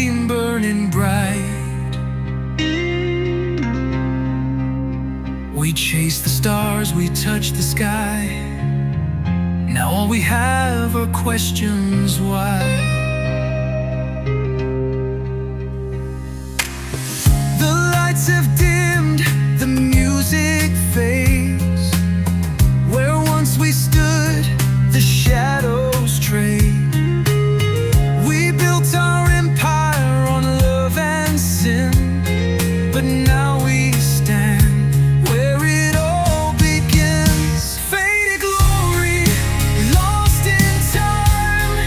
dream burning bright. We chase the stars, we touch the sky. Now all we have are questions why. The lights have dimmed, the music fades. Where once we stood, the shadows trade. We built our empire on love and sin, but now we stand where it all begins. Faded glory, lost in time.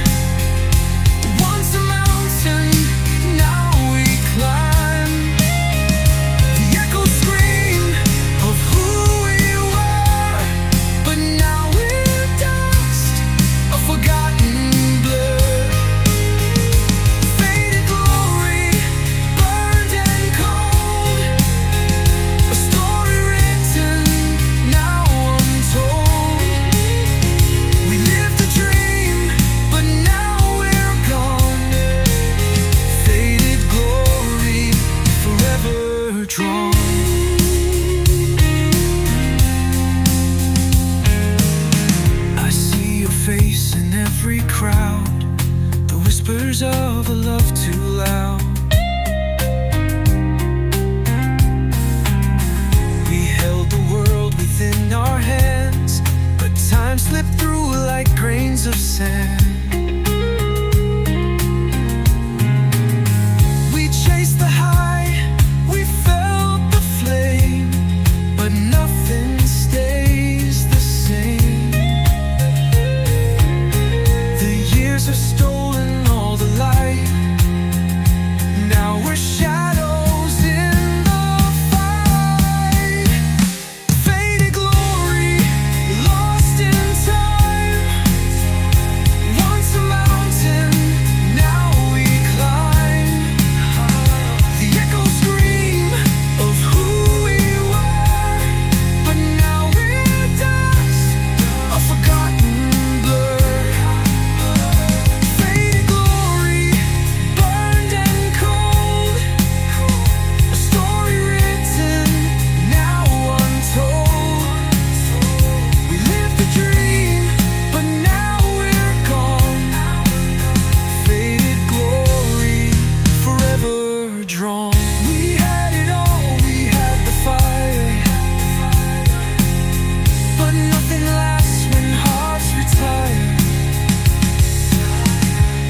Once a mountain, now we climb. The echoes scream of who we were, but now we're dust, a forgotten blur. Faded glory, burned and cold, a story written, now untold. We lived a dream, but now we're gone. Faded glory, forever drawn. I see your face in every crowd, the whispers of a love too loud. We held the world within our hands, but time slipped through like grains of sand. We chased the high, we felt the flame, but nothing stays the same. The years have stolen all the light. Now we're shadows in the fight. Faded glory, lost in time. Once a mountain, now we climb. The echoes scream of who we were, but now we're dust, a forgotten blur. Faded glory, burned and cold, a story written, now untold. We lived a dream, but now we're gone. Faded glory, forever drawn. We had it all, we had the fire, but nothing lasts when hearts retire.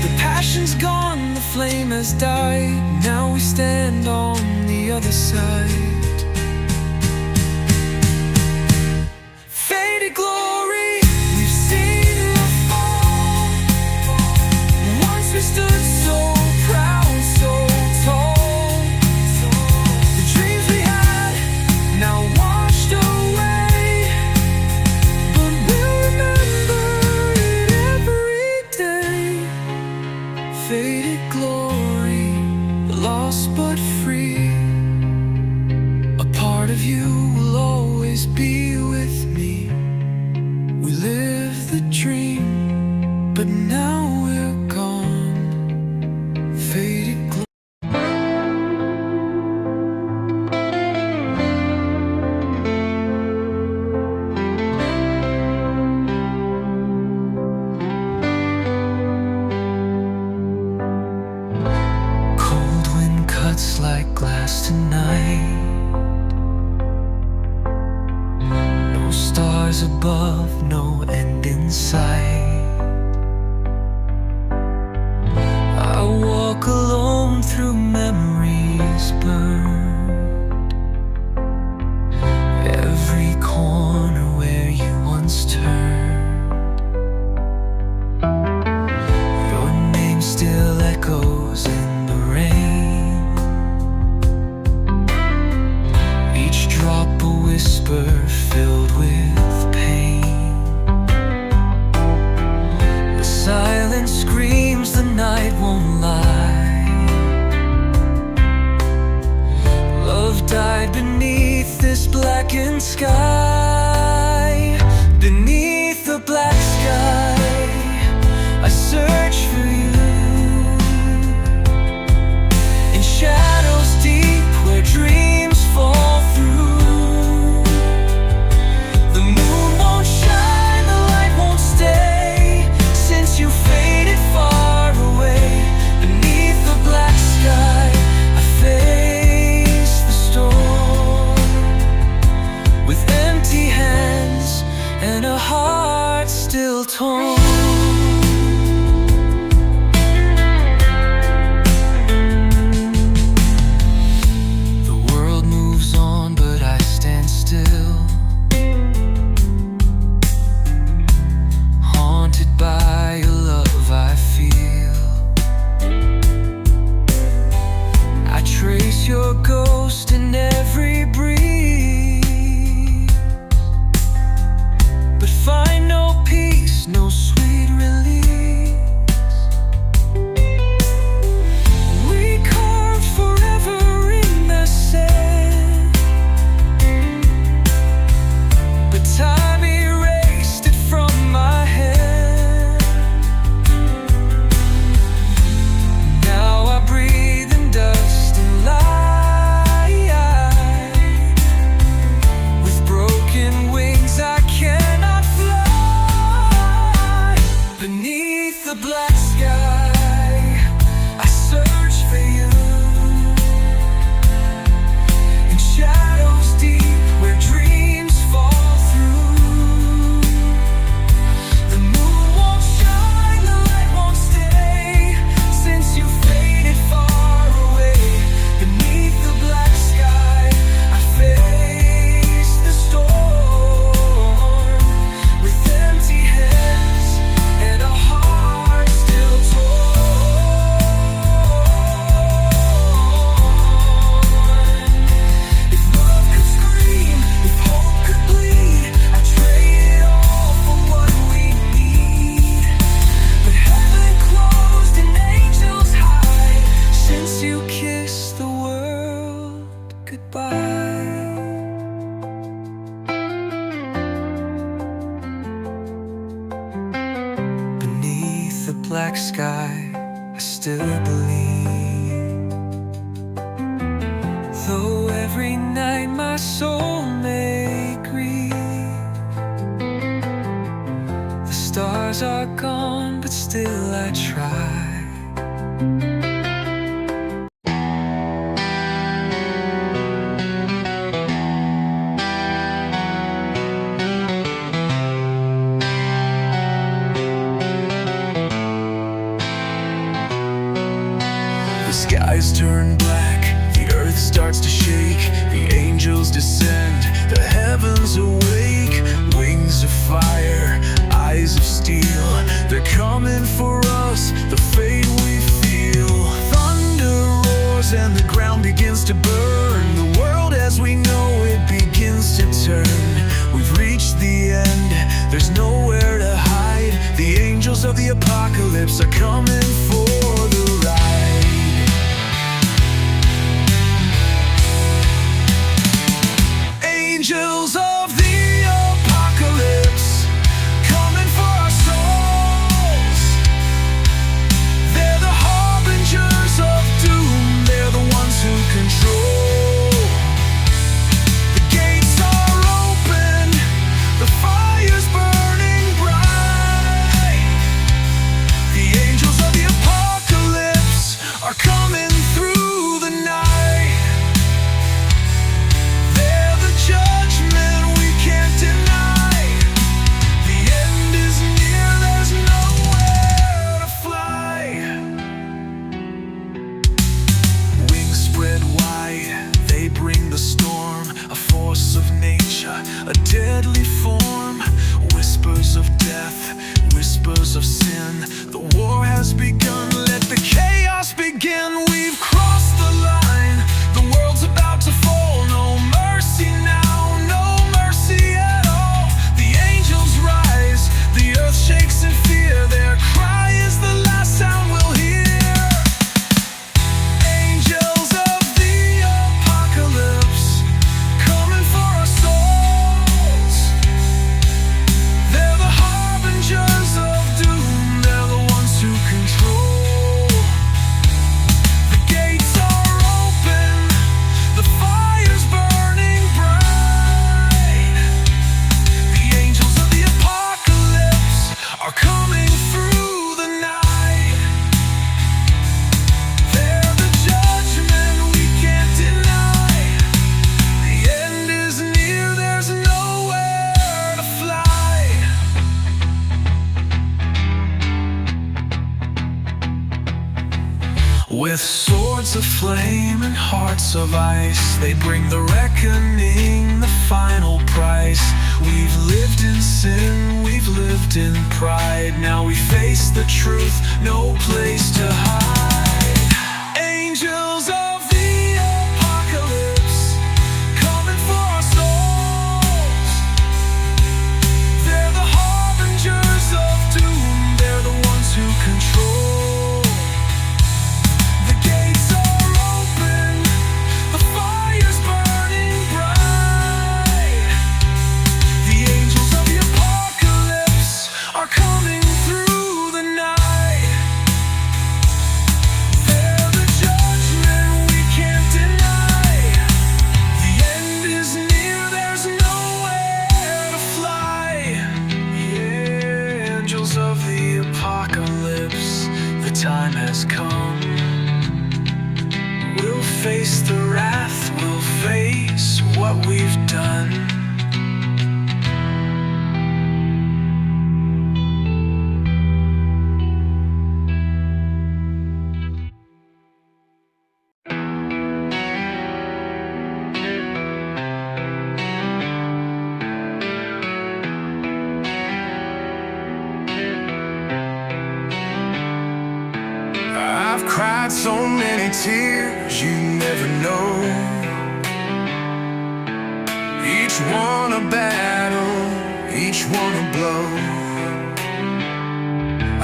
The passion's gone, the flame has died. Now we stand on the other side. Faded glory, we've seen the fall. Once we stood so proud, so tall. The dreams we had, now washed away, but we'll remember it every day. Faded glory, lost but free. A part of you will always be with me. We lived the dream, but now we're gone. Faded glory. Cold wind cuts like glass tonight. No stars above, no end in sight. I walk alone through memories burned. Every corner where you once turned. Your name still echoes in the rain. Each drop a whisper filled with pain. The silence screams, the night won't lie. Love died beneath this blackened sky. Beneath the black sky, I search for you. miss your ghost in every breeze, but find no peace, no sweet release. We carved forever in the sand, but time erased it from my hand. Now I breathe in dust and light. With broken wings I cannot fly. Beneath the black sky I search for you, in shadows deep where dreams fall through. The moon won't shine, the light won't stay, since you faded far away. Beneath the black sky I face the storm, with empty hands and a heart still torn. If love could scream, if hope could bleed, I'd trade it all for what we need. But heaven closed and angels hide, since you kissed the world goodbye. Beneath the black sky I still believe, though every night my soul may grieve. The stars are gone, but still I try. The skies turn black, the earth starts to shake, the angels descend, the heavens awake. Wings of fire, eyes of steel, they're coming for us, the fate we feel. Thunder roars and the ground begins to burn. The world as we know it begins to turn. We've reached the end, there's nowhere to hide. The angels of the apocalypse are coming for the ride. Angels of the apocalypse, coming for our souls. They're the harbingers of doom, they're the ones who control. The gates are open, the fire's burning bright. The angels of the apocalypse are coming through the night. They're the judgment we can't deny. The end is near, there's nowhere to fly. Wings spread wide, they bring the storm, a force of nature, a deadly form. Whispers of death, whispers of sin. The war has begun, let the chaos begin. We've crossed the line, the world's about to fall. No mercy now, no mercy at all. The angels rise, the earth shakes in fear. Their cry is the last sound we'll hear. Angels of the apocalypse, coming for our souls. They're the harbingers of doom, they're the ones who control. The gates are open, the fire's burning bright. The angels of the apocalypse are coming through the night. They're the judgment we can't deny. The end is near, there's nowhere to fly. With swords of flame and hearts of ice, they bring the reckoning, the final price. We've lived in sin, we've lived in pride. Now we face the truth, no place to hide. Angels of the face the wrath, we'll face what we've done. I've cried so many tears you never know, each one a battle, each one a blow.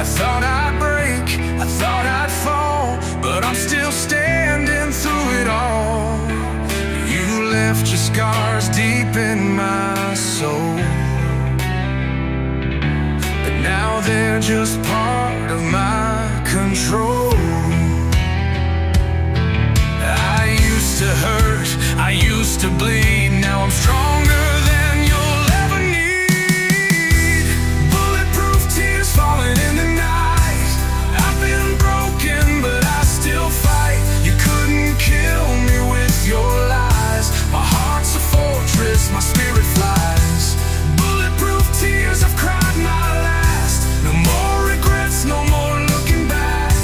I thought I'd break, I thought I'd fall, but I'm still standing through it all. You left your scars deep in my soul, but now they're just part of my control. I used to hurt, I used to bleed, now I'm stronger than you'll ever need. Bulletproof tears falling in the night. I've been broken, but I still fight. You couldn't kill me with your lies. My heart's a fortress, my spirit flies. Bulletproof tears, I've cried my last. No more regrets, no more looking back.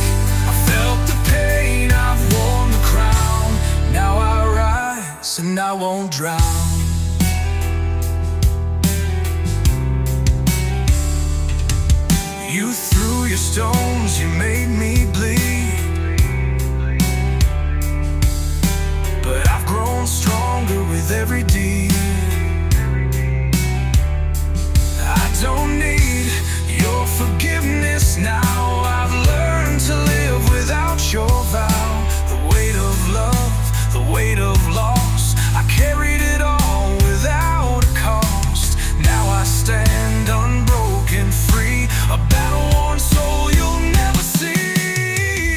I felt the pain, I've worn the crown. Now I rise and I won't drown. You threw your stones, you made me bleed, but I've grown stronger with every deed. I don't need your forgiveness now. I've learned to live without your vow. The weight of love, the weight of loss, I carried it all without a cost. Now I stand unbroken, free, a battle-worn soul you'll never see.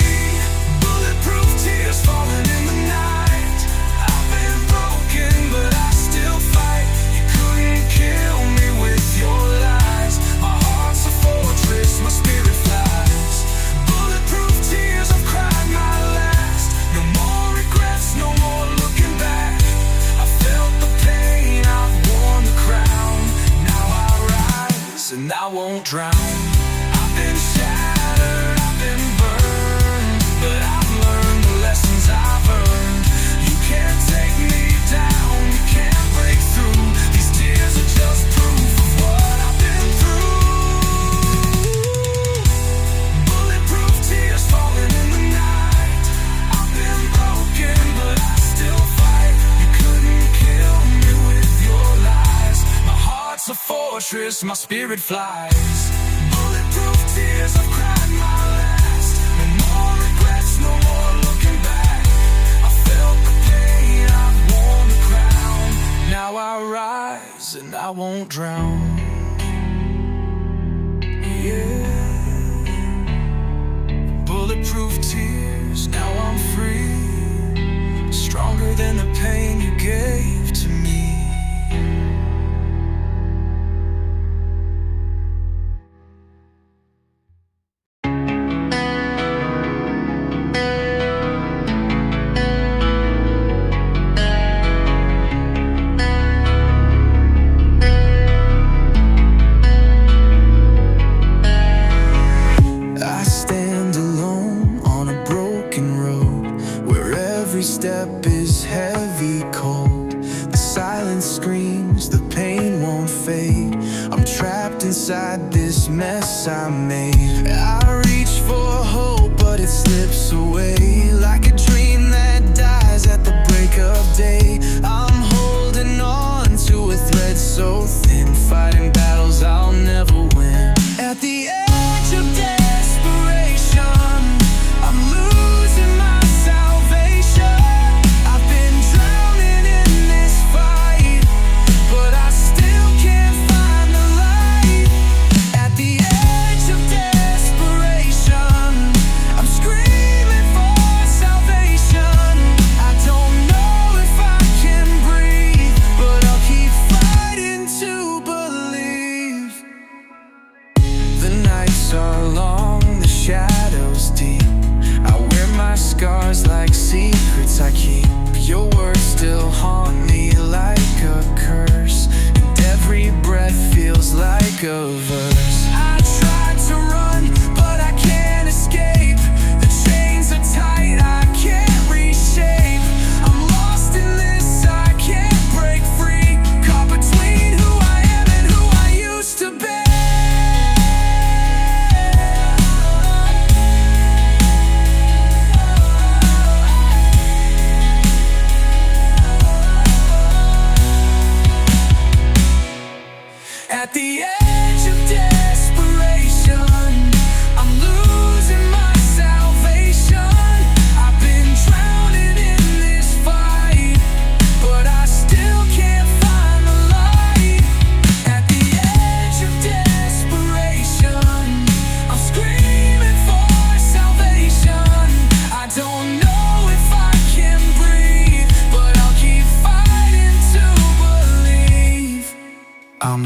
Bulletproof tears falling in the night. I've been broken, but I still fight. You couldn't kill me with your lies. My heart's a fortress, my spirit flies. Bulletproof tears, I've cried my last. No more regrets, no more looking back. I felt the pain, I've worn the crown. Now I rise and I won't drown. I've been shattered, I've been burned, but I've learned the lessons I've earned. You can't take me down, you can't break through. These tears are just proof of what I've been through. Bulletproof tears falling in the night. I've been broken, but I still fight. You couldn't kill me with your lies. My heart's a fortress, my spirit flies. Bulletproof tears, I've cried my last. No more regrets, no more looking back. I felt the pain, I've worn the crown. Now I rise and I won't drown. Yeah. Bulletproof tears, now I'm free. Stronger than the pain you gave to me. I stand alone on a broken road, where every step is heavy, cold. The silence screams, the pain won't fade. I'm trapped inside this mess I made. I reach for hope, but it slips away, like a dream that dies at the break of day. I'm holding on to a thread so thin, fighting battles I'll never win. At the edge of desperation, I'm losing my salvation. I've been drowning in this fight, but I still can't find the light. At the edge of desperation, I'm screaming for salvation.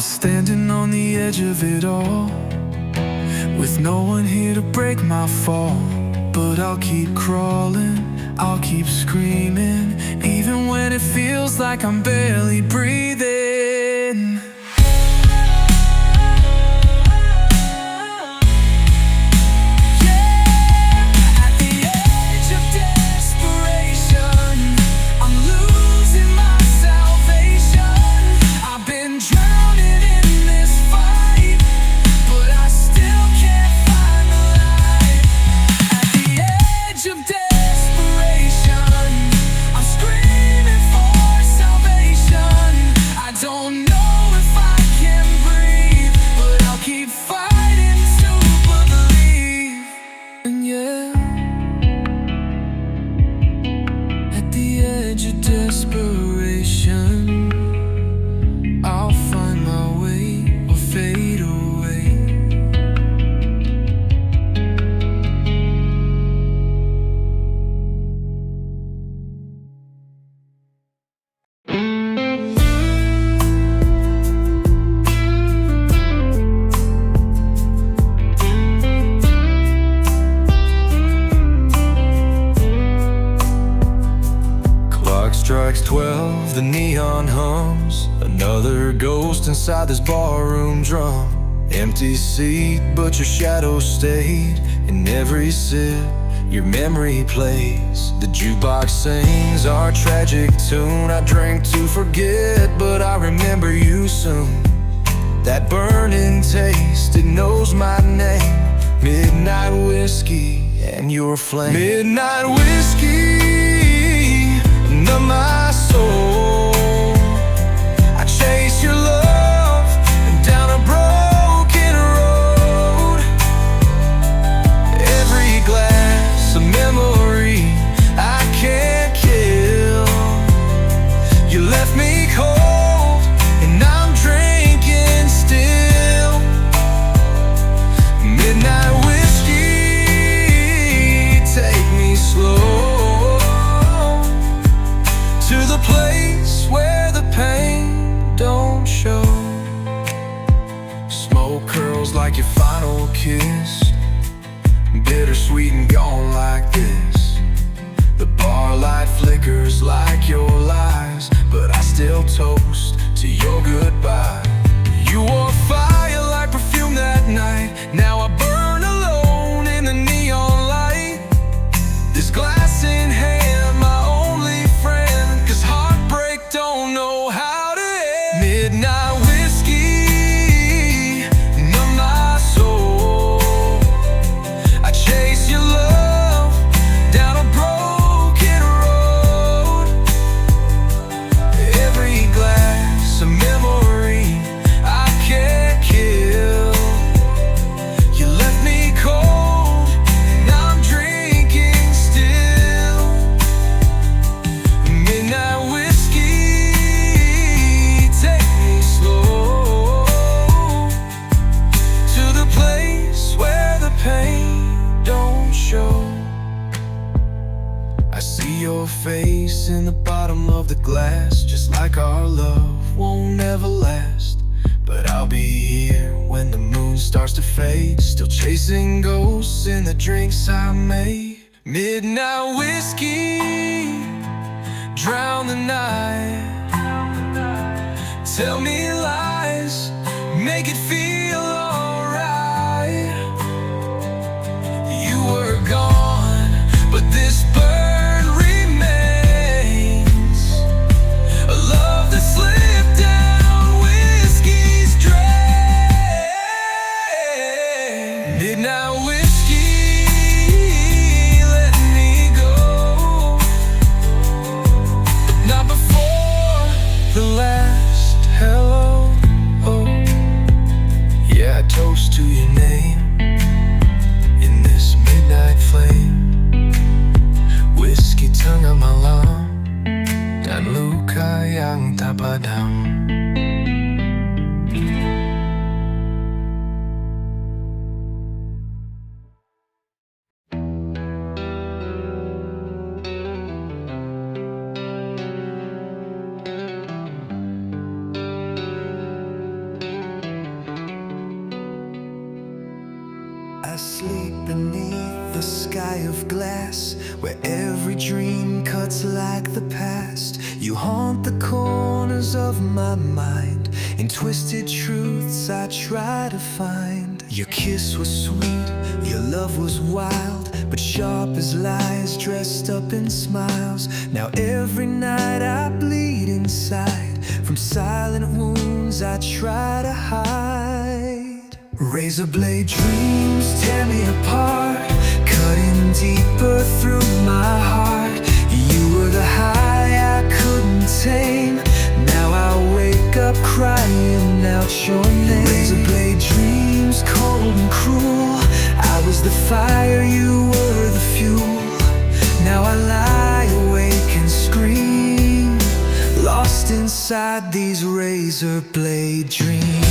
standing on the edge of it all, with no one here to break my fall. But I'll keep crawling, I'll keep screaming, even when it feels like I'm barely breathing. Strikes 12, the neon hums. Another ghost inside this barroom drum. Empty seat, but your shadow stayed. In every sip, your memory plays. The jukebox sings our tragic tune. I drank to forget, but I remember you soon. That burning taste, it knows my name. Midnight whiskey and your flame. Midnight whiskey, numb my soul. I chase your love down a broken road. Every glass a memory I can't kill. You left me cold and I'm drinking still. Midnight whiskey, take me slow to the place where the pain don't show. Smoke curls like your final kiss, bittersweet and gone like this. The bar light flickers like your lies, but I still toast to your goodbye. You wore fire like perfume that night. Now I burn alone in the neon light. This glass in hand, my only friend, 'cause heartbreak don't know how to end. Midnight whiskey, numb my soul. I chase your love down a broken road. Every glass a memory I can't kill. You left me cold and I'm drinking still. Midnight whiskey, take me slow to the place where the pain don't show. I see your face in the bottom of the glass, just like our love won't ever last. But I'll be here when the moon starts to fade, still chasing ghosts in the drinks I made. Midnight whiskey, drown the night. Tell me lies, make it feel alright. You were gone, but this burn remains. A love that slipped down whiskey's drain. Midnight whiskey, let me go, but not before the last hello. Oh, yeah, I toast to your name in this midnight flame. Whiskey tongue malam dan luka yang tak padam. beneath the sky of glass, where every dream cuts like the past. You haunt the corners of my mind. In twisted truths I try to find. Your kiss was sweet, your love was wild, but sharp as lies dressed up in smiles. Now every night I bleed inside from silent wounds I try to hide. Razor blade dreams tear me apart, cutting deeper through my heart. You were the high I couldn't tame. Now I wake up crying out your name. Razor blade dreams, cold and cruel. I was the fire, you were the fuel. Now I lie awake and scream, lost inside these razor blade dreams.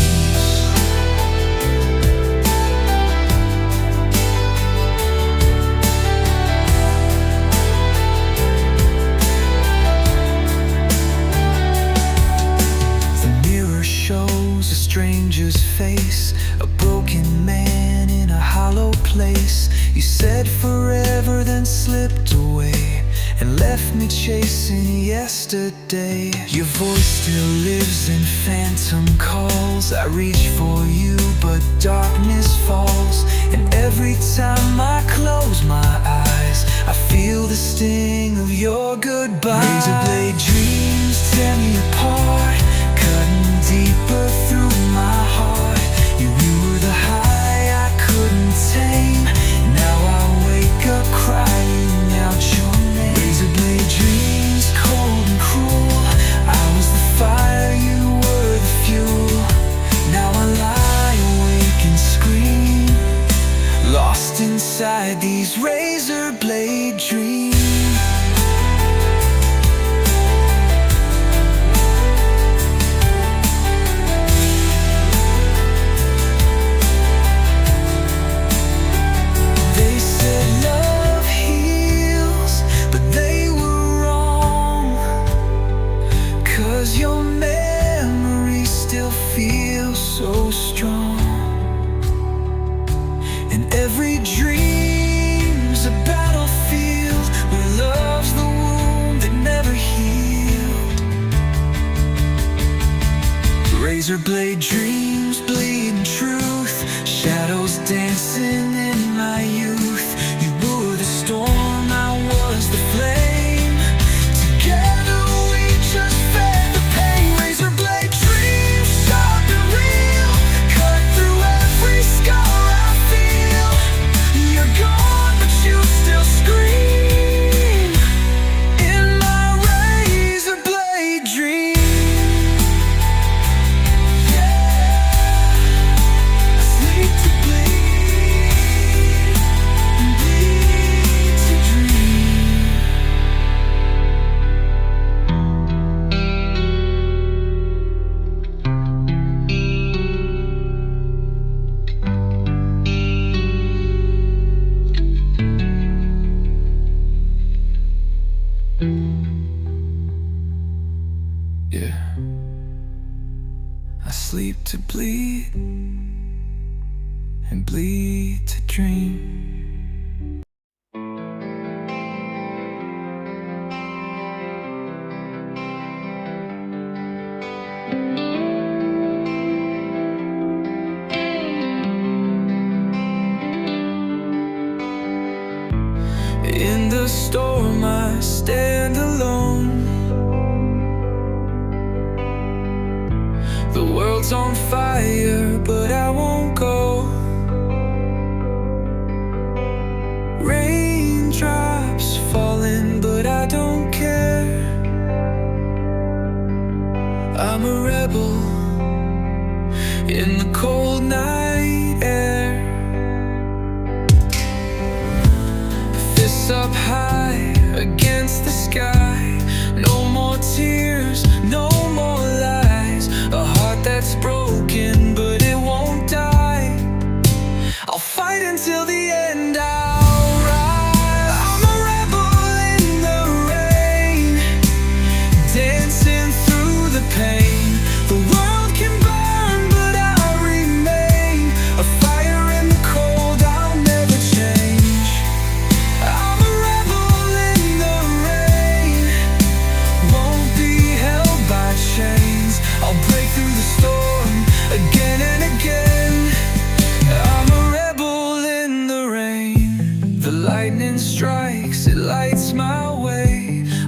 Shows a stranger's face, a broken man in a hollow place. You said forever, then slipped away and left me chasing yesterday. Your voice still lives in phantom calls. I reach for you, but darkness falls. And every time I close my eyes, I feel the sting of your goodbye. Razor blade dreams tear me apart, cutting deeper through my heart. You were the high I couldn't tame. Now I wake up crying out your name. Razor blade dreams, cold and cruel. I was the fire, you were the fuel. Now I lie awake and scream, lost inside these razor blade dreams. Your memory still feels so strong, and every dream's a battlefield where love's the wound that never healed. Razor blade dreams bleeding truth, shadows dancing in my youth. You were the storm, I was the flame. Together we just fed the pain. Razor blade dreams, sharp and real, cut through every scar I feel. You're gone, but you still scream in my razor blade dream. Yeah, I sleep to bleed and bleed to dream. Yeah, I sleep to bleed and bleed to dream. In the storm I stand alone. The world's on fire, but I won't go. Raindrops falling, but I don't care. I'm a rebel in the cold night air. Fists up high against the sky. No more tears, no more lies. A heart that's broken, but it won't die. I'll fight until the end. I'll rise. I'm a rebel in the rain, dancing through the pain. The world can burn, but I'll remain. A fire in the cold, I'll never change.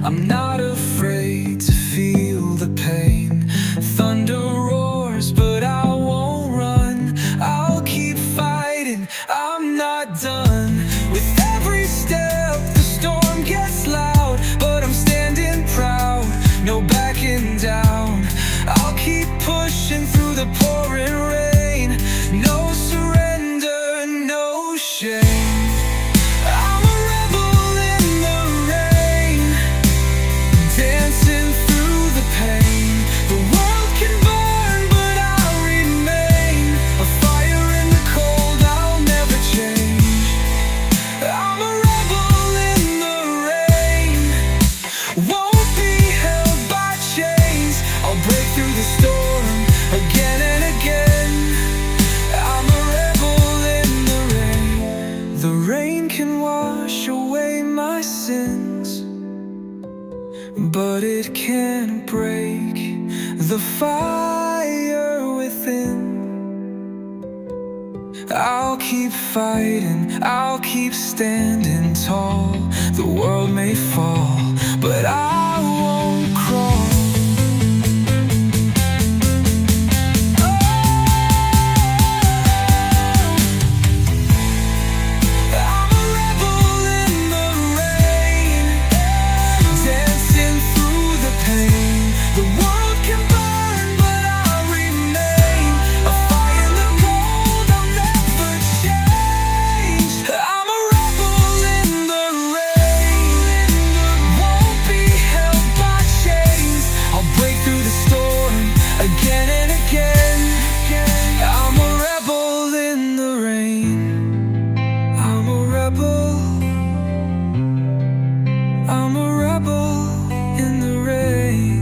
I'm not afraid to feel the pain. Thunder roars, but I won't run. I'll keep fighting, I'm not done. With every step, the storm gets loud, but I'm standing proud, no backing down. I'll keep pushing through the pouring rain. No surrender, no shame. I'm a rebel in the rain, dancing through the pain. The world can burn, but I'll remain. A fire in the cold, I'll never change. I'm a rebel in the rain, won't be held by chains. I'll break through the storm again and again. I'm a rebel in the rain. The rain can wash away my sins, but it can't break the fire within. I'll keep fighting, I'll keep standing tall. The world may fall, but I won't crawl. I'm a rebel in the rain, dancing through the pain. The world can burn, but I'll remain. A fire in the cold, I'll never change. I'm a rebel in the rain, won't be held by chains. I'll break through the storm again and again. I'm a rebel in the rain. I'm a rebel. I'm a rebel in the rain.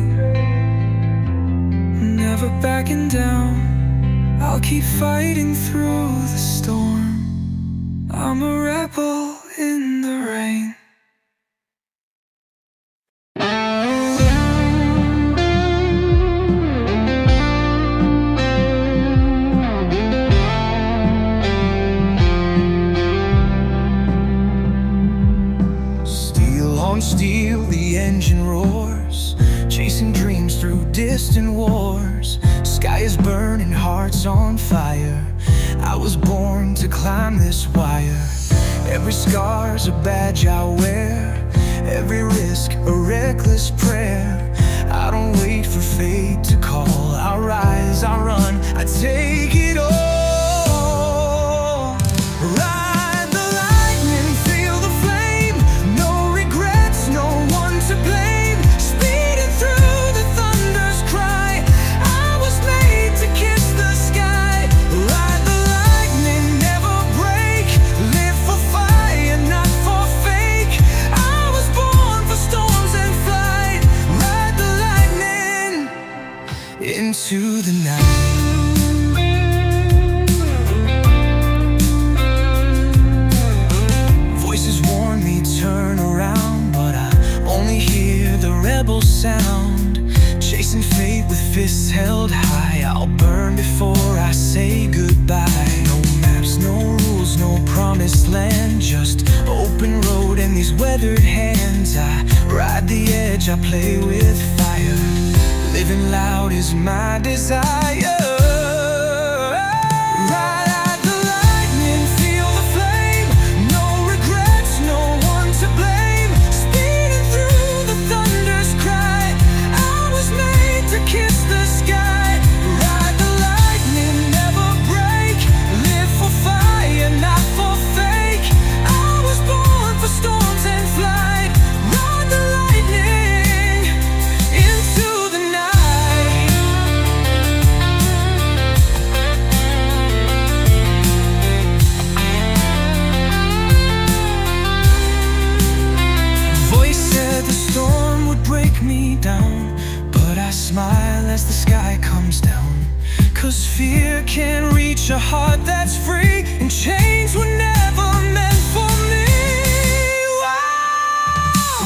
Never backing down, I'll keep fighting through the storm. I'm a rebel in the rain. Steel on steel, the engine roars, chasing dreams through distant wars. Sky is burning, hearts on fire. I was born to climb this wire. Every scar's a badge I wear, every risk a reckless prayer. I don't wait for fate to call. I rise, I run, I take it all. Ride the lightning, feel the flame. No regrets, no one to blame. Speeding through the thunder's cry. I was made to kiss the sky. Ride the lightning, never break. Live for fire, not for fake. I was born for storms and flight. Ride the lightning into the night. Voices warn me, turn around, but I only hear the rebel sound. Chasing fate with fists held high. I'll burn before I say goodbye. No maps, no rules, no promised land, just open road and these weathered hands. I ride the edge, I play with fire. Living loud is my desire. Ride the lightning, feel the flame. No regrets, no one to blame. Speeding through the thunder's cry. I was made to kiss the sky. Ride the lightning, never break. Live for fire, not for fake. I was born for storms and flight. Ride the lightning into the night. Voice said the storm would break me down, but I smile as the sky comes down. 'Cause fear can't reach a heart that's free, and chains were never meant for me.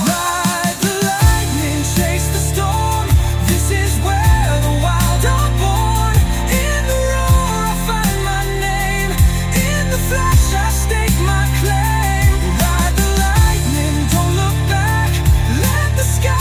Ride the lightning, chase the storm. This is where the wild are born. In the roar I find my name. In the flash I stake my claim. Ride the lightning, don't look back. Let the sky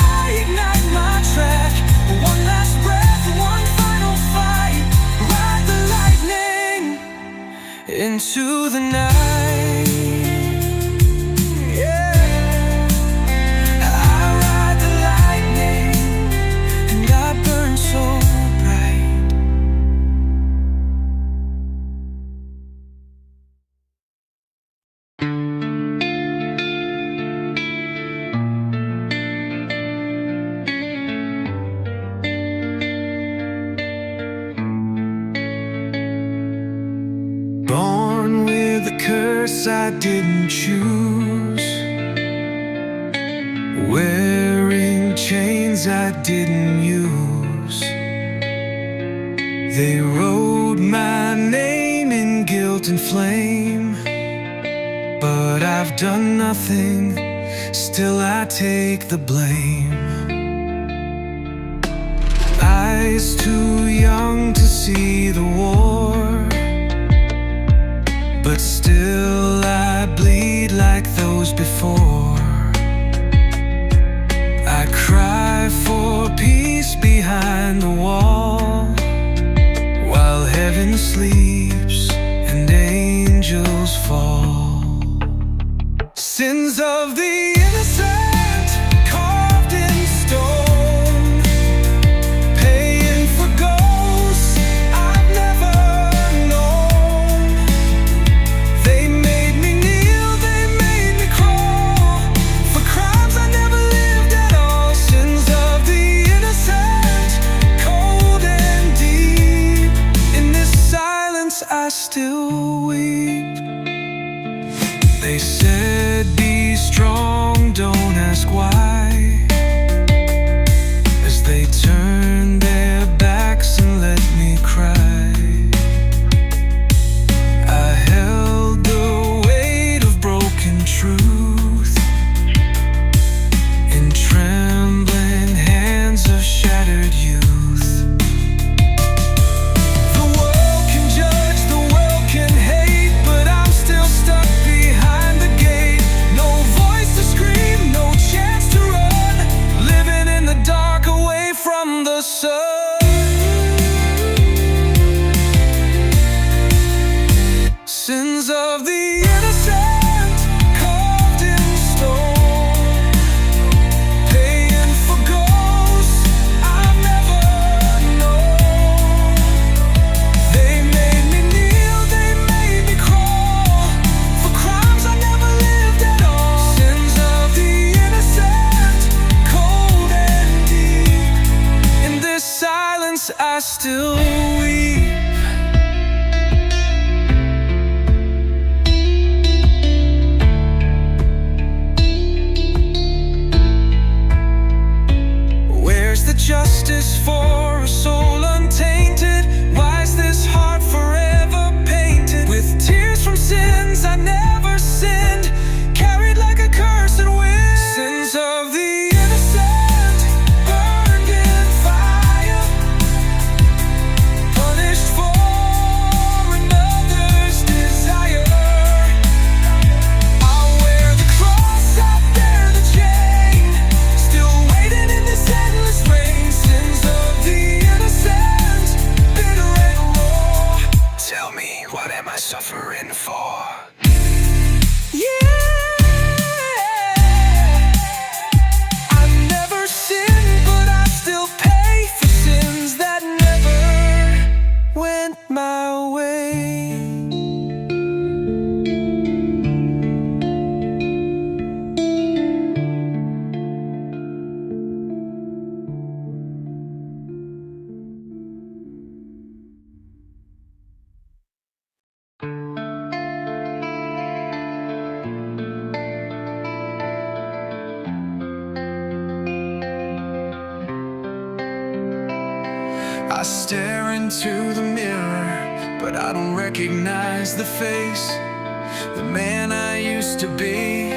dress I didn't choose, wearing chains I didn't use. They wrote my name in guilt and flame, but I've done nothing, still I take the blame. Eyes too young to see the war, but still I bleed like those before. I cry for peace behind the wall, while heaven sleeps and angels fall. Sins of the innocent carved in stone, paying for ghosts I've never known. They made me kneel, they made me crawl, for crimes I never lived at all. Sins of the innocent, cold and deep. In this silence I still weep. They said, be strong, don't ask why, as they turned their backs and let me cry. I held the weight of broken truth in trembling hands of shattered youth. The world can judge, the world can hate, but I'm still stuck behind the gate. No voice to scream, no chance to run, living in the dark away from the sun. Sins of the innocent carved in stone, paying for ghosts I've never known. They made me kneel, they made me crawl, for crimes I never lived at all. Sins of the innocent, cold and deep. In this silence I still weep. Where's the justice for a soul untainted? Why is this heart forever painted with tears from sins I never sinned, carried like a cursed wind? Sins of the innocent, burned in fire, punished for another's desire. I'll wear the cross, I'll bear the chain, still waiting in this endless rain. Sins of the innocent, bitter and raw. Tell me, what am I suffering for? Yeah, I never sinned, but I still pay for sins that never went my way. I stare into the mirror, but I don't recognize the face. The man I used to be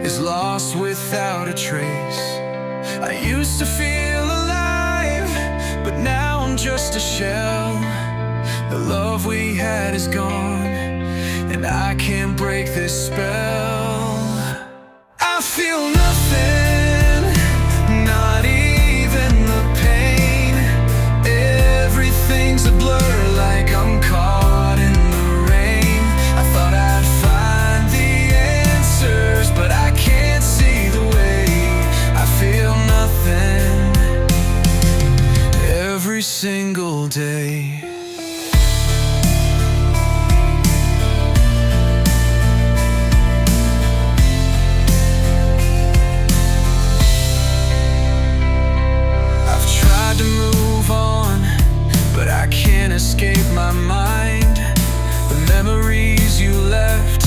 is lost without a trace. I used to feel alive, but now I'm just a shell. The love we had is gone, and I can't break this spell. I feel nothing, not even the pain. Everything's a blur, like I'm caught in the rain. I thought I'd find the answers, but I can't see the way. I feel nothing every single day. escape my mind. The memories you left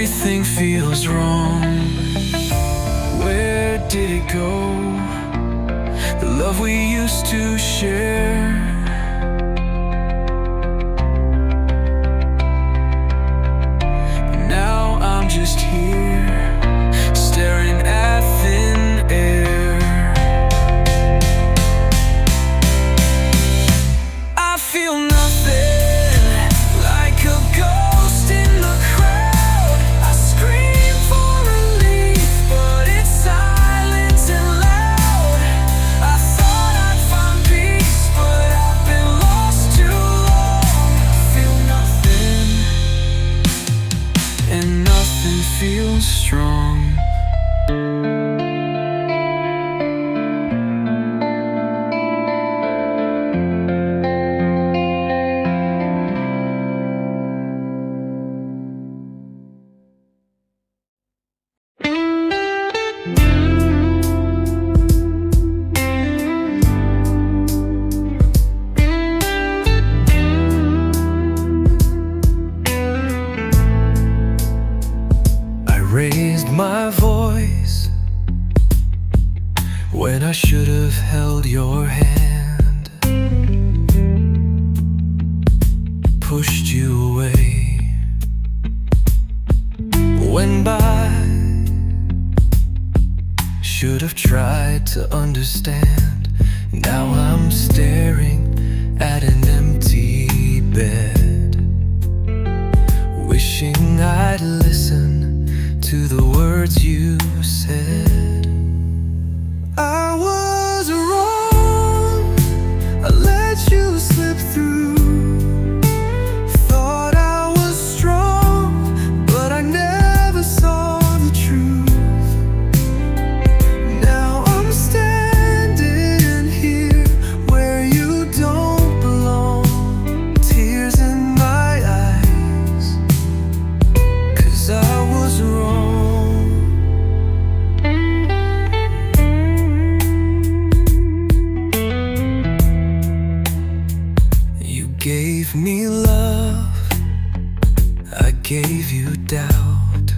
everything feels wrong. Where did it go? The love we used to share. Now I'm just here, staring at thin air. I feel nothing, like a ghost in the crowd. I scream for relief, but it's silent and loud. I thought I'd find peace, but I've been lost too long. I feel nothing, and nothing feels strong. Raised my voice when I should have held your hand, pushed you away, went by, should have tried to understand. Now I'm staring at an empty bed, wishing I'd listen to the words you said. I was wrong, I let you slip through. Thought I was strong, but I never saw the truth. Now I'm standing here where you don't belong. Tears in my eyes, 'cause I was wrong. Gave me love, I gave you doubt.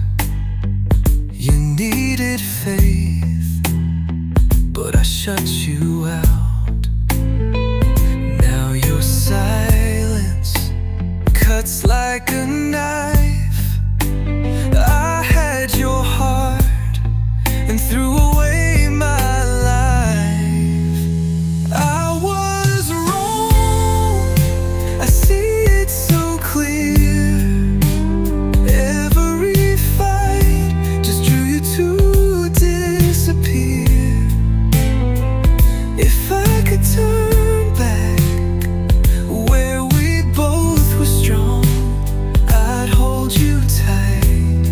You needed faith, but I shut you out. Now your silence cuts like a knife. I had your heart and threw away my life. I was wrong, I see it so clear. Every fight just drew you to disappear. If I could turn back where we both were strong, I'd hold you tight,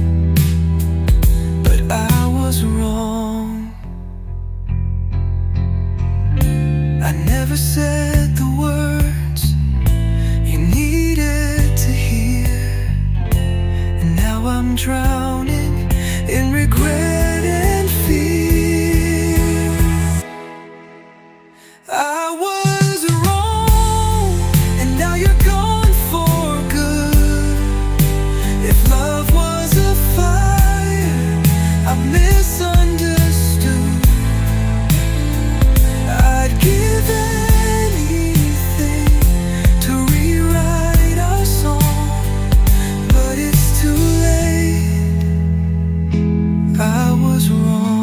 but I was wrong. I never said the words you needed to hear, and now I'm drowning in regret and fear. I was wrong, and now you're gone for good. If love was a fire, I misunderstood. I'd give anything to rewrite our song, but it's too late. I was wrong.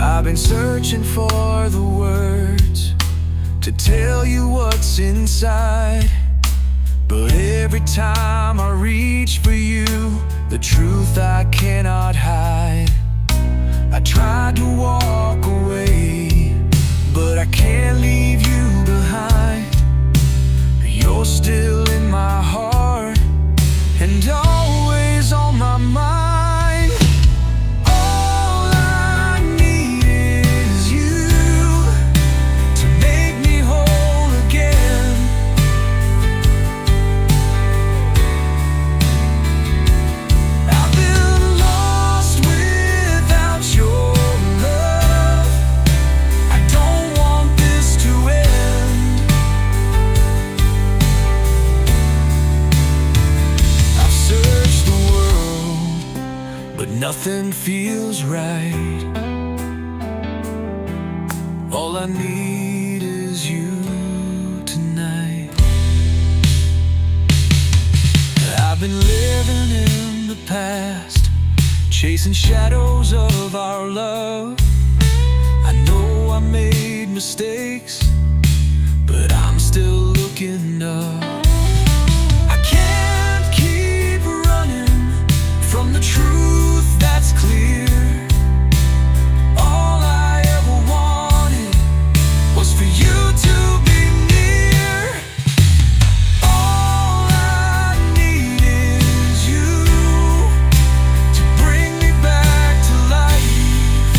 I've been searching for the words to tell you what's inside, but every time I reach for you, the truth I cannot hide. I tried to walk away, but I can't leave you behind. You're still in my heart, nothing feels right. All I need is you tonight. I've been living in the past, chasing shadows of our love. I know I made mistakes, but I'm still looking up. I can't keep running from the truth that's clear. All I ever wanted was for you to be near. All I need is you to bring me back to life.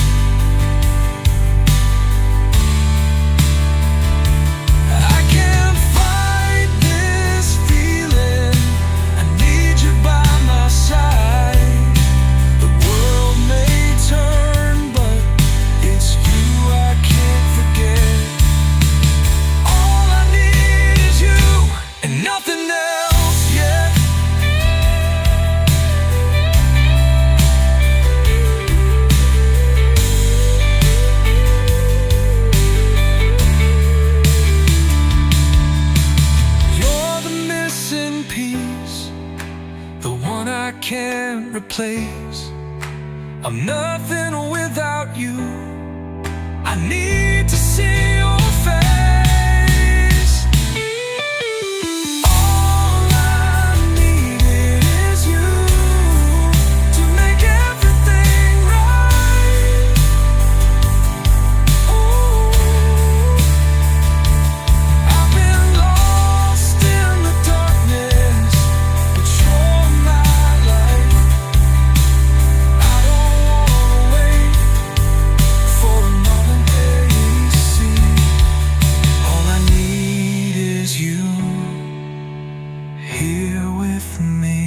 I can't fight this feeling. I need you by my side. The world may turn, but it's you I can't forget. All I need is you and nothing else yet. You're the missing piece, the one I can't replace. I'm nothing without you. I need to see your face. All I needed is you to make everything right. Ooh. I've been lost in the darkness, but you're my light. I don't wanna wait for another day to see. All I need is you here with me.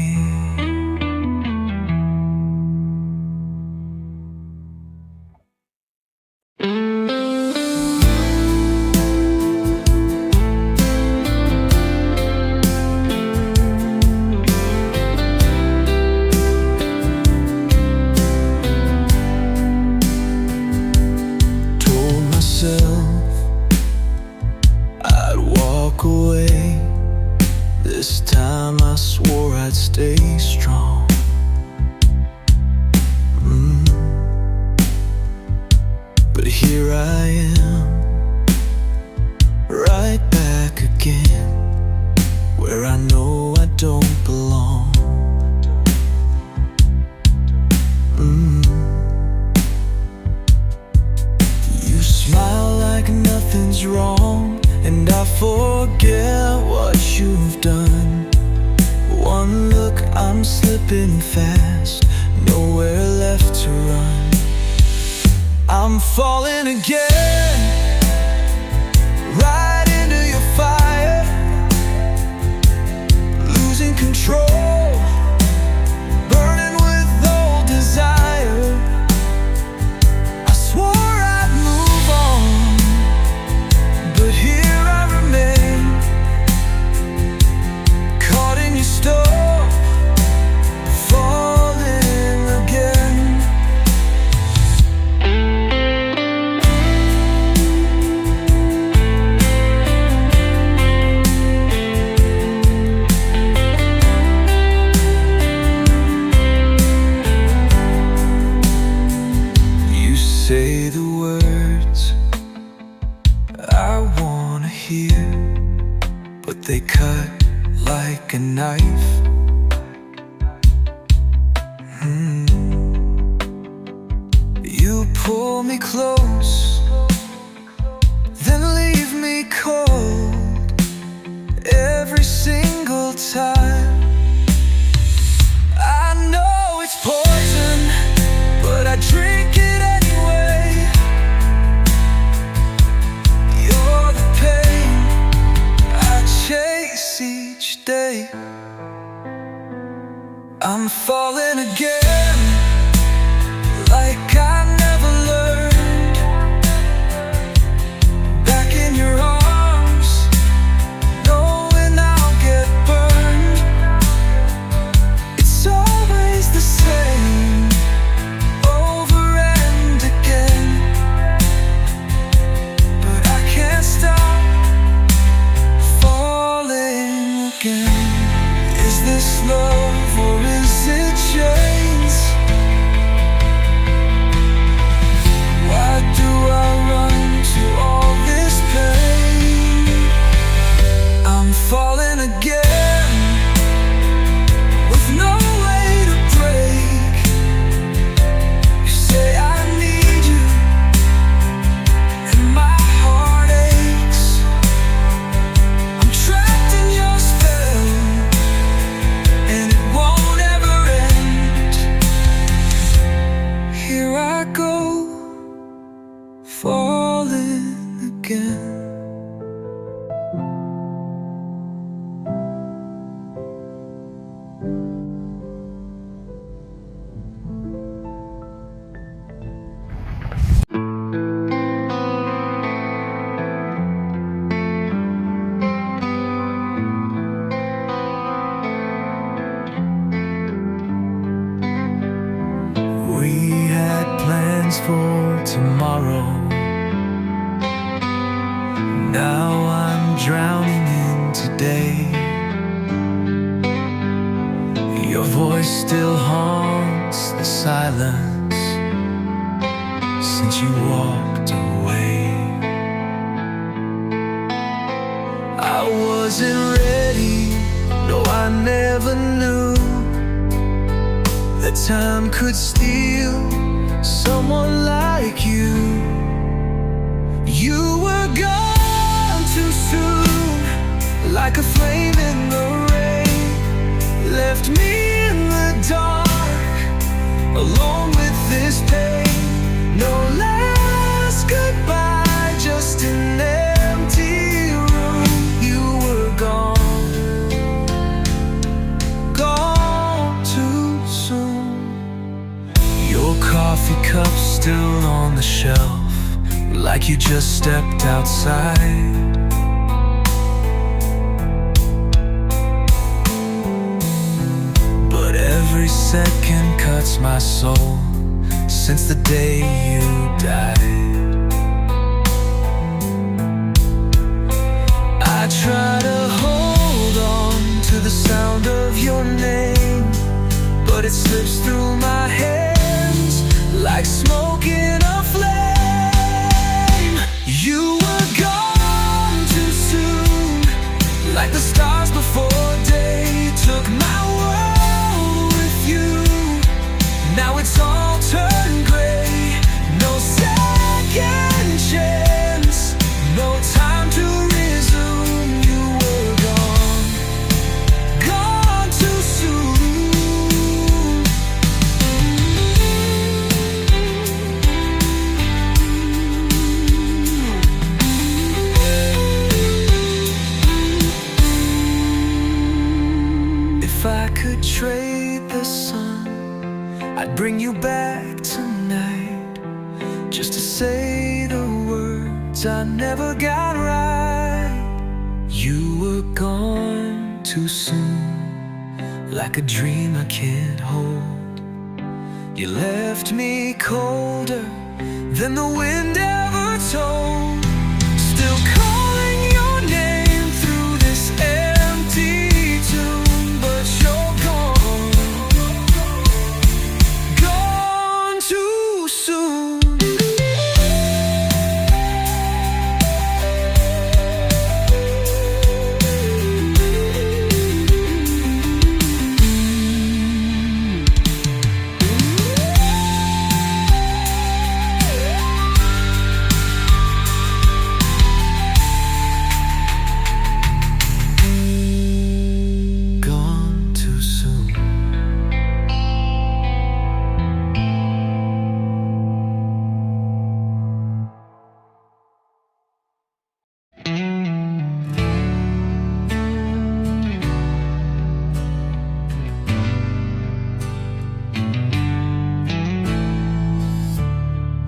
Told myself I'd walk away. This time I swore I'd stay strong. But here I am, right back again, where I know I don't belong. You smile like nothing's wrong, and I forget what you've done. One look, I'm slipping fast, nowhere left to run. I'm falling again, right into your fire, losing control, burning with old desire. I swore I'd move on, but here I remain, caught in your storm, falling again. You say the words I wanna hear, but they cut like a knife. You pull me close, then leave me cold every single time. I know it's poison, but I drink it anyway. You're the pain I chase each day. I'm falling again, like I never learned. Back in your arms, knowing I'll get burned. It's always the same. Now I'm drowning in today. Your voice still haunts the silence since you walked away. I wasn't ready, no, I never knew that time could steal someone like you. You were gone too soon, like a flame in the rain. Left me in the dark, alone with this pain. No last goodbye, just an empty room. You were gone, gone too soon. Your coffee cup still on the shelf, like you just stepped outside. But every second cuts my soul since the day you died. I try to hold on to the sound of your name, but it slips through my hands like smoke in a flame. You were gone too soon, like the stars before day. Took my world with you, now it's all turned gray. No second chance, no time to resume. You were gone, gone too soon. If I could trade the sun, I'd bring you back tonight, just to say the words I never got right. You were gone too soon, like a dream I can't hold. You left me colder than the wind ever told. Still calling your name through this empty tomb, but you're gone, gone too soon. Gone too soon.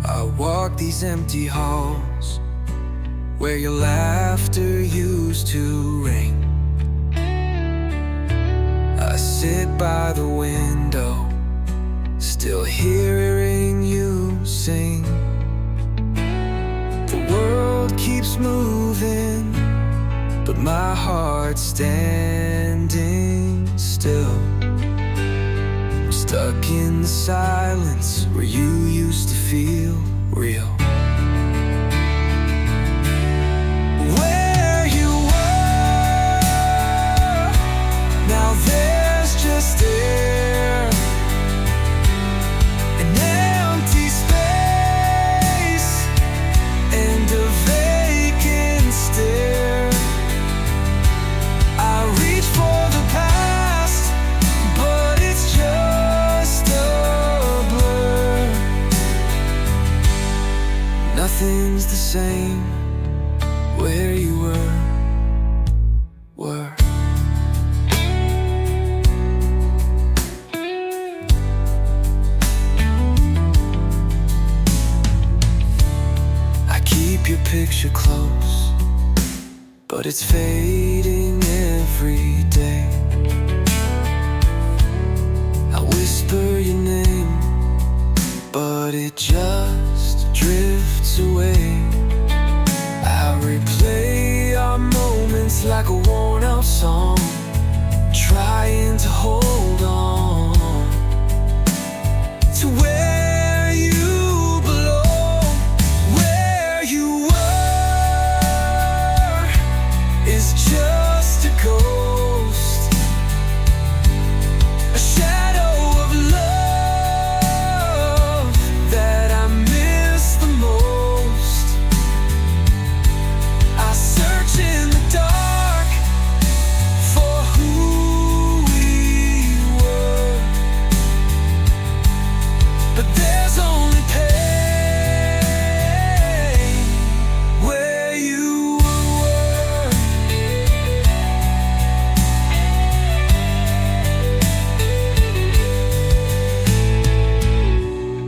I walk these empty halls where your laughter used to ring. I sit by the window, still hearing you sing. The world keeps moving, but my heart's standing still. I'm stuck in the silence where you used to feel real. Where you were, now there's just air, an empty space, and a vacant stare. I reach for the past, but it's just a blur. Nothing's the same where you were. I keep your picture close, but it's fading every day. I whisper your name, but it just drifts away. I replay like a worn-out song, trying to hold on to where you belong. Where you were is just a ghost, a shadow of love that I miss the most. I search in the dark for who we were, but there's only pain where you were.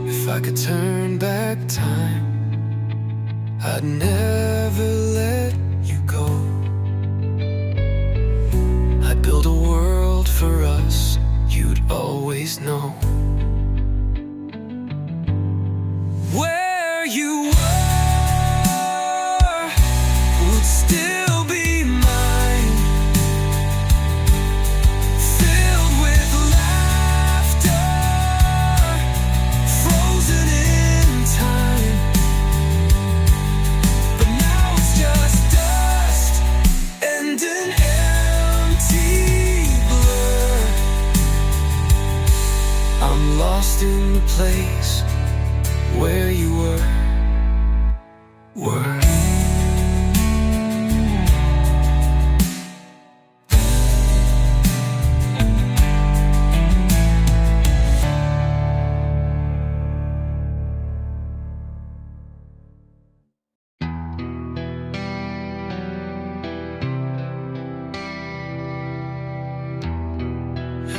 If I could turn back time, I'd never let you go. I'd build a world for us you'd always know. Where you were would still be mine, filled with laughter, frozen in time. But now it's just dust and an empty blur. I'm lost in the place where you were.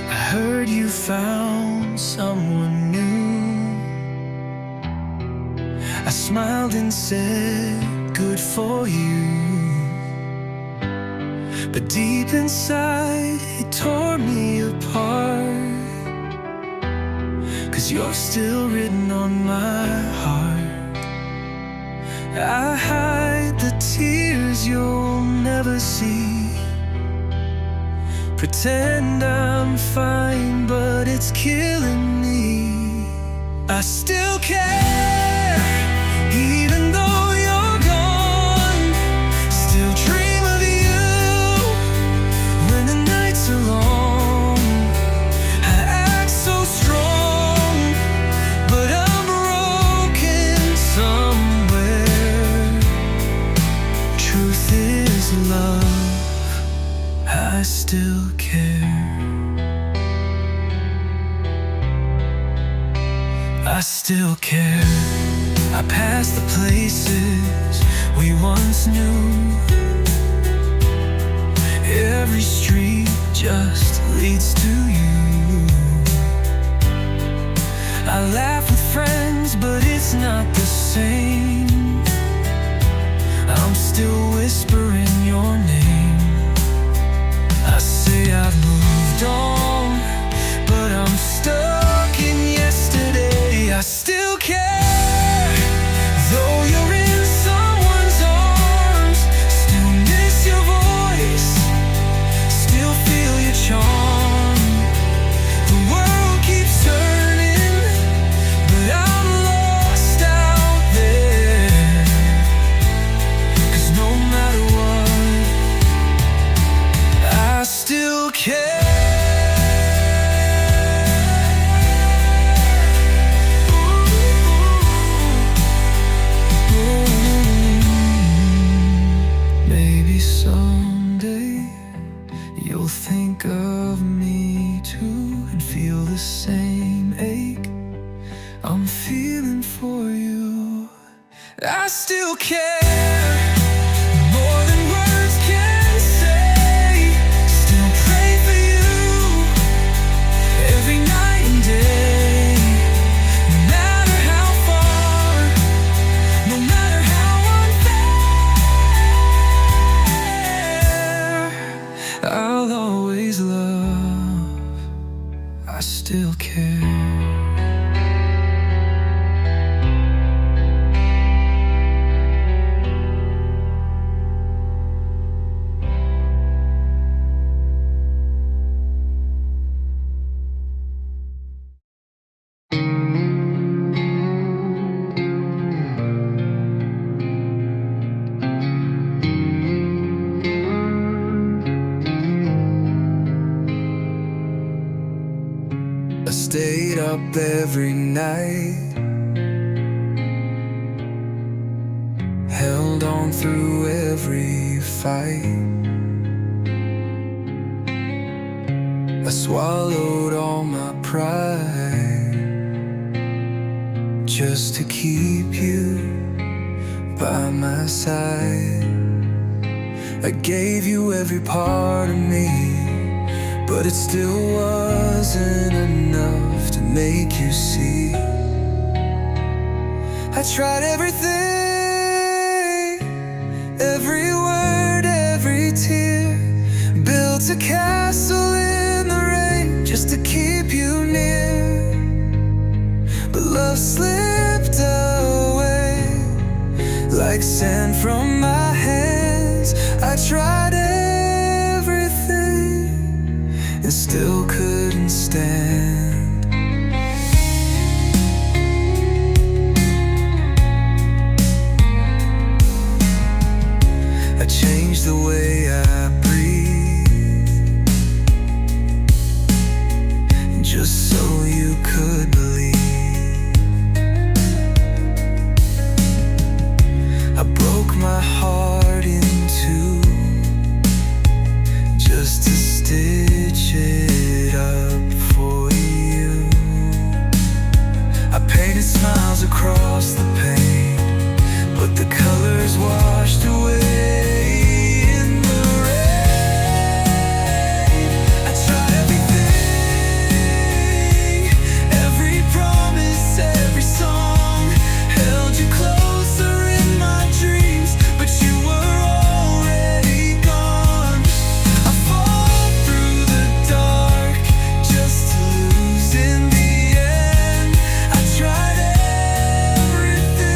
I heard you found someone new. I smiled and said, good for you. But deep inside, it tore me apart, 'cause you're still written on my heart. I hide the tears you'll never see, pretend I'm fine, but it's killing me. I still care, even though you're gone. Still dream of you when the nights are long. I act so strong, but I'm broken somewhere. Truth is love, I still care. I still care. I pass the places we once knew. Every street just leads to you. I laugh with friends, but it's not the same. I'm still whispering your name. I say I've moved on, but I'm stuck in yesterday. I still care, though you're in someone's arms. Still miss your voice, still feel your charm. The world keeps turning, but I'm lost out there. 'Cause no matter what, I still care. Maybe someday you'll think of me too and feel the same ache I'm feeling for you. I still care, more than words can say. Still pray for you every night and day. No matter how far, no matter how unfair, I'll always love. I still care. stayed up every night, held on through every fight. I swallowed all my pride just to keep you by my side. I gave you every part of me, but it still wasn't enough to make you see. I tried everything, every word, every tear, built a castle in the rain just to keep you near. But love slipped away like sand from my hands. I tried everything and still couldn't stand. I changed the way I breathe just so you could believe. I broke my heart in two just to stitch it up for you. I painted smiles across the pain, but the colors washed away in the rain. I tried everything, every promise, every song, held you closer in my dreams, but you were already gone. I fought through the dark just to lose in the end. I tried everything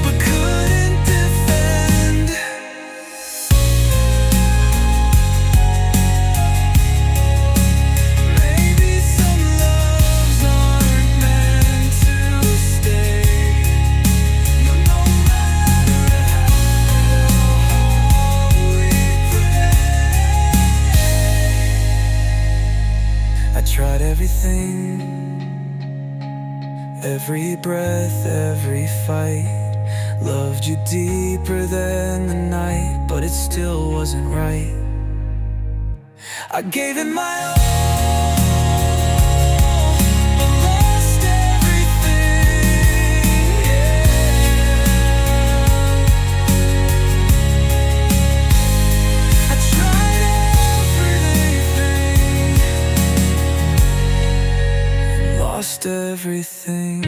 but couldn't defend. Maybe some loves aren't meant to stay. No matter how we pray. I tried everything, every breath, every fight, loved you deeper than the night, but it still wasn't right. I gave it my all, but lost everything, yeah. I tried everything, lost everything.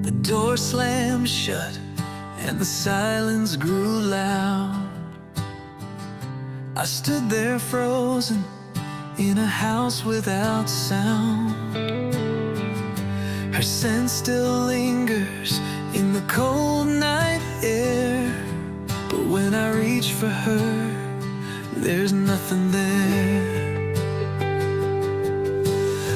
The door slammed shut and the silence grew loud. I stood there frozen in a house without sound. Her scent still lingers in the cold night air, but when I reach for her, there's nothing there.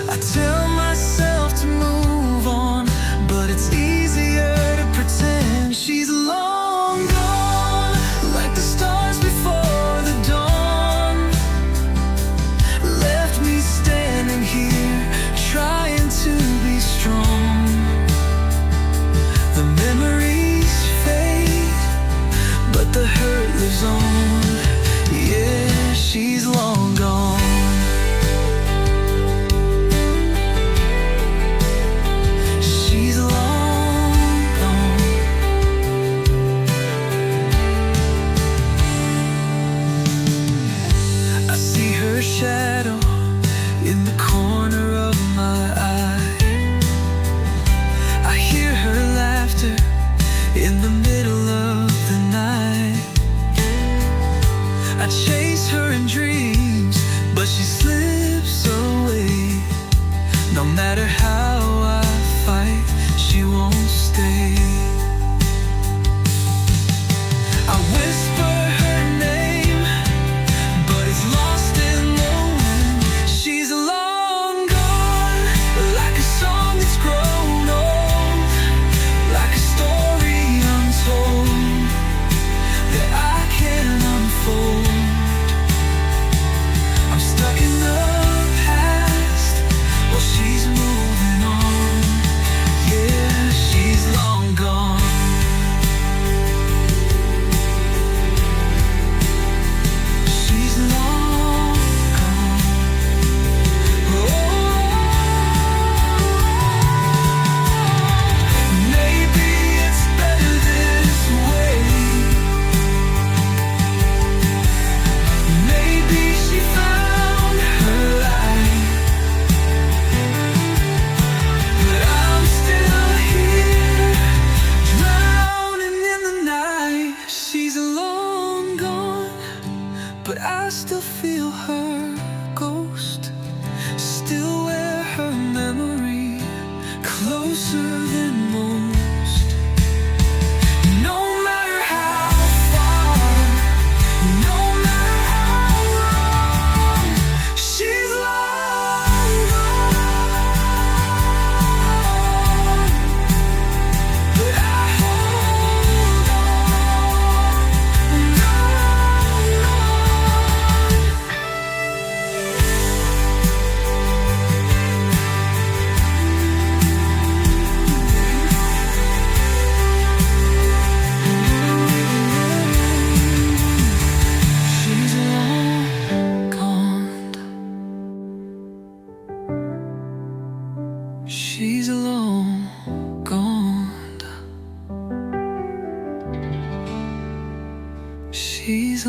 I tell myself to move on, but it's easier to pretend she's long gone, like the stars before the dawn. Left me standing here, trying to be strong. She's